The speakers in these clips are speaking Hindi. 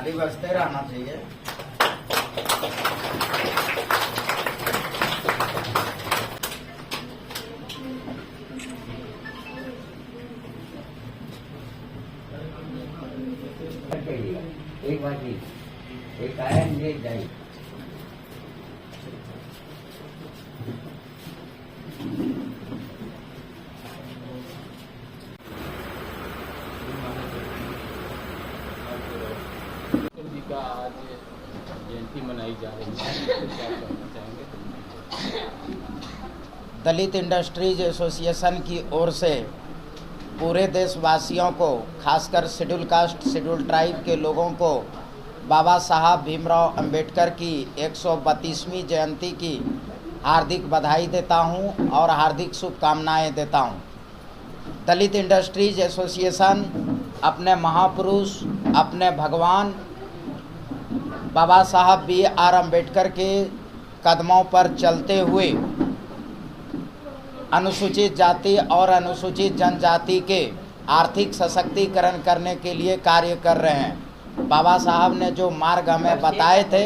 घंटी बजते रहना चाहिए। एक बाजी, एक आया एक जाए। जी का आज जयंती मनाई जा रही है, तो क्या कहना चाहेंगे? दलित इंडस्ट्रीज एसोसिएशन की ओर से पूरे देशवासियों को, खासकर शेड्यूल कास्ट शेड्यूल ट्राइब के लोगों को बाबा साहब भीमराव अंबेडकर की 132वीं जयंती की हार्दिक बधाई देता हूं और हार्दिक शुभकामनाएं देता हूं। दलित इंडस्ट्रीज एसोसिएशन अपने महापुरुष, अपने भगवान बाबा साहब B.R. अम्बेडकर के कदमों पर चलते हुए अनुसूचित जाति और अनुसूचित जनजाति के आर्थिक सशक्तिकरण करने के लिए कार्य कर रहे हैं। बाबा साहब ने जो मार्ग हमें बताए थे,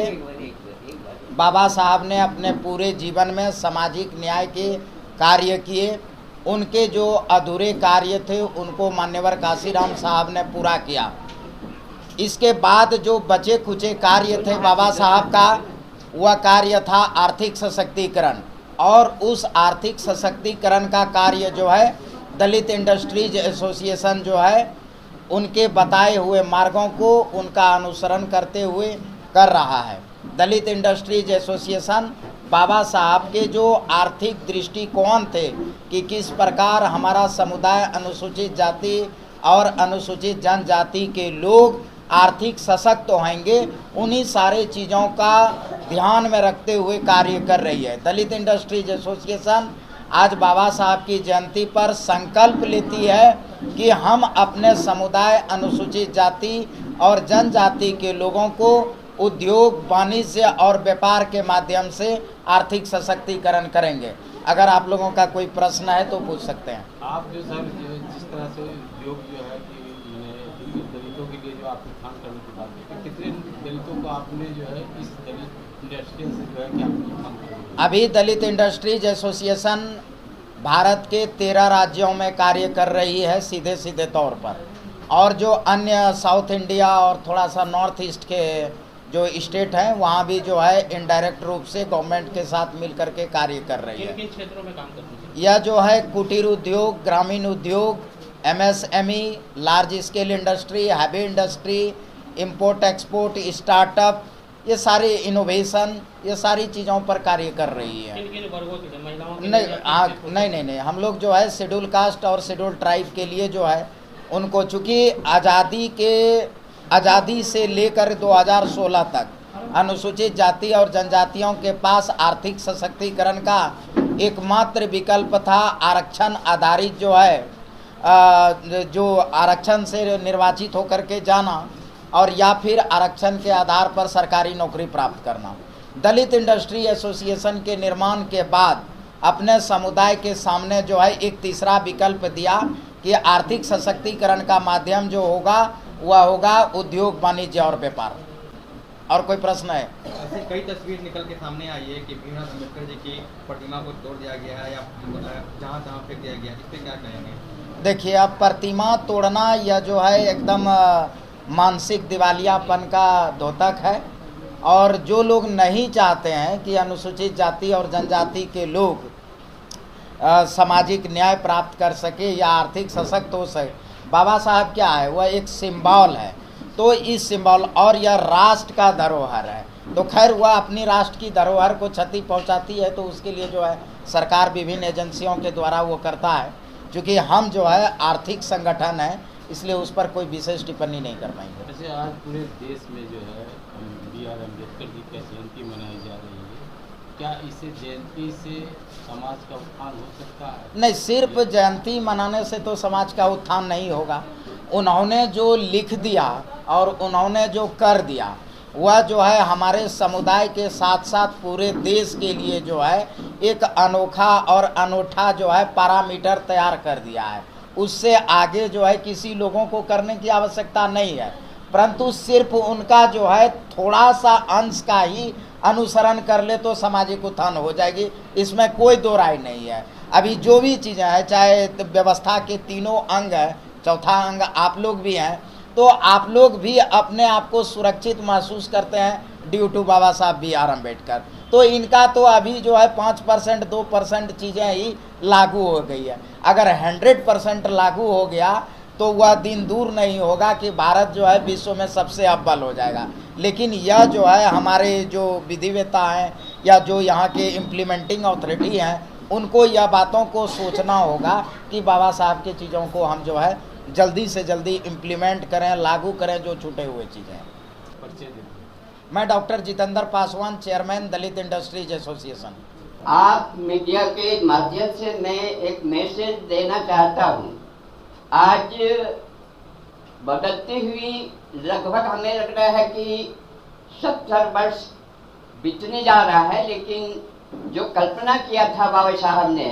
बाबा साहब ने अपने पूरे जीवन में सामाजिक न्याय के कार्य किए। उनके जो अधूरे कार्य थे उनको मान्यवर काशीराम साहब ने पूरा किया। इसके बाद जो बचे खुचे कार्य थे बाबा साहब का, वह कार्य था आर्थिक सशक्तिकरण, और उस आर्थिक सशक्तिकरण का कार्य जो है दलित इंडस्ट्रीज एसोसिएशन जो है उनके बताए हुए मार्गों को उनका अनुसरण करते हुए कर रहा है। दलित इंडस्ट्रीज एसोसिएशन बाबा साहब के जो आर्थिक दृष्टिकोण थे कि किस प्रकार हमारा समुदाय अनुसूचित जाति और अनुसूचित जनजाति के लोग आर्थिक सशक्त होंगे, उन्हीं सारे चीज़ों का ध्यान में रखते हुए कार्य कर रही है। दलित इंडस्ट्रीज एसोसिएशन आज बाबा साहब की जयंती पर संकल्प लेती है कि हम अपने समुदाय अनुसूचित जाति और जनजाति के लोगों को उद्योग, वाणिज्य और व्यापार के माध्यम से आर्थिक सशक्तिकरण करेंगे। अगर आप लोगों का कोई प्रश्न है तो पूछ सकते हैं। आप जो सर जिस तरह से उद्योग जो है कि दलितों के लिए जो आप उत्थान करने की बात की, कितने दलितों को आपने जो है इस दलित इंडस्ट्री से जो है कि आपने उत्थान किया? अभी दलित इंडस्ट्रीज एसोसिएशन भारत के 13 राज्यों में कार्य कर रही है सीधे सीधे तौर पर, और जो अन्य साउथ इंडिया और थोड़ा सा नॉर्थ ईस्ट के जो स्टेट हैं वहाँ भी जो है इनडायरेक्ट रूप से गवर्नमेंट के साथ मिल कर के कार्य कर रही है। किन क्षेत्रों में काम करती है? यह जो है कुटीर उद्योग, ग्रामीण उद्योग, MSME, large scale industry, heavy industry, import export, startup, ये सारे इनोवेशन, ये सारी चीज़ों पर कार्य कर रही है। किन वर्गों के, महिलाओं के? नहीं, हम लोग जो है शेड्यूल कास्ट और शेड्यूल ट्राइब के लिए जो है उनको, चूँकि आज़ादी से लेकर 2016 तक अनुसूचित जाति और जनजातियों के पास आर्थिक सशक्तिकरण का एकमात्र विकल्प था आरक्षण आधारित जो है, जो आरक्षण से निर्वाचित होकर के जाना और या फिर आरक्षण के आधार पर सरकारी नौकरी प्राप्त करना। दलित इंडस्ट्री एसोसिएशन के निर्माण के बाद अपने समुदाय के सामने जो है एक तीसरा विकल्प दिया कि आर्थिक सशक्तिकरण का माध्यम जो होगा वह होगा उद्योग, वाणिज्य और व्यापार। और कोई प्रश्न है? ऐसे कई तस्वीर निकल के सामने आई है कि भीमराव अम्बेडकर जी की प्रतिमा को तोड़ दिया गया है या जहाँ तहाँ फेंक दिया गया है, इस पर क्या कहेंगे? देखिए, अब प्रतिमा तोड़ना यह जो है एकदम मानसिक दिवालियापन का द्योतक है, और जो लोग नहीं चाहते हैं कि अनुसूचित जाति और जनजाति के लोग सामाजिक न्याय प्राप्त कर सके या आर्थिक सशक्त हो सके, बाबा साहब क्या है, वह एक सिंबल है। तो इस सिंबल, और यह राष्ट्र का धरोहर है, तो खैर वह अपनी राष्ट्र की धरोहर को क्षति पहुंचाती है तो उसके लिए जो है सरकार विभिन्न एजेंसियों के द्वारा वो करता है। क्योंकि हम जो है आर्थिक संगठन है, इसलिए उस पर कोई विशेष टिप्पणी नहीं कर पाएंगे। वैसे आज पूरे देश में जो है B.R. अम्बेडकर जी की जयंती मनाई जा रही है, क्या इसे जयंती से समाज का उत्थान हो सकता है? नहीं, सिर्फ जयंती मनाने से तो समाज का उत्थान नहीं होगा। उन्होंने जो लिख दिया और उन्होंने जो कर दिया वह जो है हमारे समुदाय के साथ साथ पूरे देश के लिए जो है एक अनोखा और अनूठा जो है पैरामीटर तैयार कर दिया है। उससे आगे जो है किसी लोगों को करने की आवश्यकता नहीं है। परंतु सिर्फ उनका जो है थोड़ा सा अंश का ही अनुसरण कर ले तो सामाजिक उत्थान हो जाएगी, इसमें कोई दो राय नहीं है। अभी जो भी चीज़ें हैं, चाहे व्यवस्था के तीनों अंग हैं, चौथा अंग आप लोग भी हैं, तो आप लोग भी अपने आप को सुरक्षित महसूस करते हैं ड्यू टू बाबा साहब बी आर अम्बेडकर। तो इनका तो अभी जो है 5% 2% चीज़ें ही लागू हो गई है। अगर 100% लागू हो गया तो वह दिन दूर नहीं होगा कि भारत जो है विश्व में सबसे अव्वल हो जाएगा। लेकिन यह जो है हमारे जो विधिवेता हैं या जो यहाँ के इम्प्लीमेंटिंग अथॉरिटी हैं, उनको यह बातों को सोचना होगा कि बाबा साहब की चीज़ों को हम जो है जल्दी से जल्दी इम्प्लीमेंट करें, लागू करें जो छूटे हुए चीज़ें हैं। मैं डॉक्टर जितेंद्र पासवान, चेयरमैन दलित इंडस्ट्रीज एसोसिएशन। आप मीडिया के माध्यम से मैं एक मैसेज देना चाहता हूँ। आज बदलती हुई लगभग हमें लग रहा है कि 70 वर्ष बीतने जा रहा है, लेकिन जो कल्पना किया था बाबा साहब ने,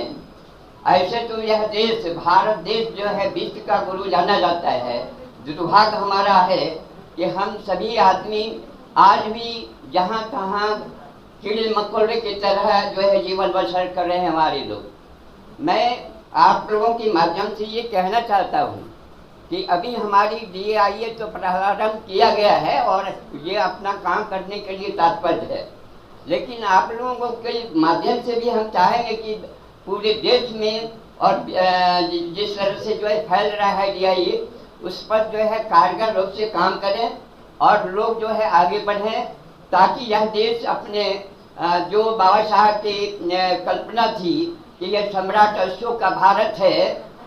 ऐसे तो यह देश, भारत देश जो है विश्व का गुरु जाना जाता है। दुर्भाग्य हमारा है कि हम सभी आदमी आज भी जहाँ तहाँ कीड़े मकोड़े की तरह जो है जीवन बसर कर रहे हैं हमारे लोग। मैं आप लोगों के माध्यम से ये कहना चाहता हूँ कि अभी हमारी DAIA तो प्रारंभ किया गया है और ये अपना काम करने के लिए तत्पर है, लेकिन आप लोगों के माध्यम से भी हम चाहेंगे कि पूरे देश में और जिस तरह से जो है फैल रहा है DAIA, उस पर जो है कारगर रूप से काम करें और लोग जो है आगे बढ़ें, ताकि यह देश अपने जो बाबा साहब की कल्पना थी कि यह सम्राट अशोक का भारत है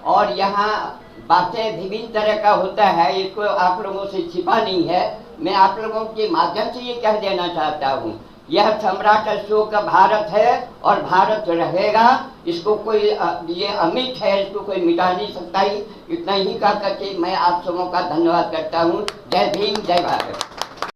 और यहाँ बातें विभिन्न तरह का होता है, इसको आप लोगों से छिपा नहीं है। मैं आप लोगों के माध्यम से ये कह देना चाहता हूँ, यह सम्राट अशोक का भारत है और भारत रहेगा। इसको कोई ये अमिट है, इसको कोई मिटा नहीं सकता। ही इतना ही कह करके मैं आप सबों का धन्यवाद करता हूँ। जय भीम, जय भारत।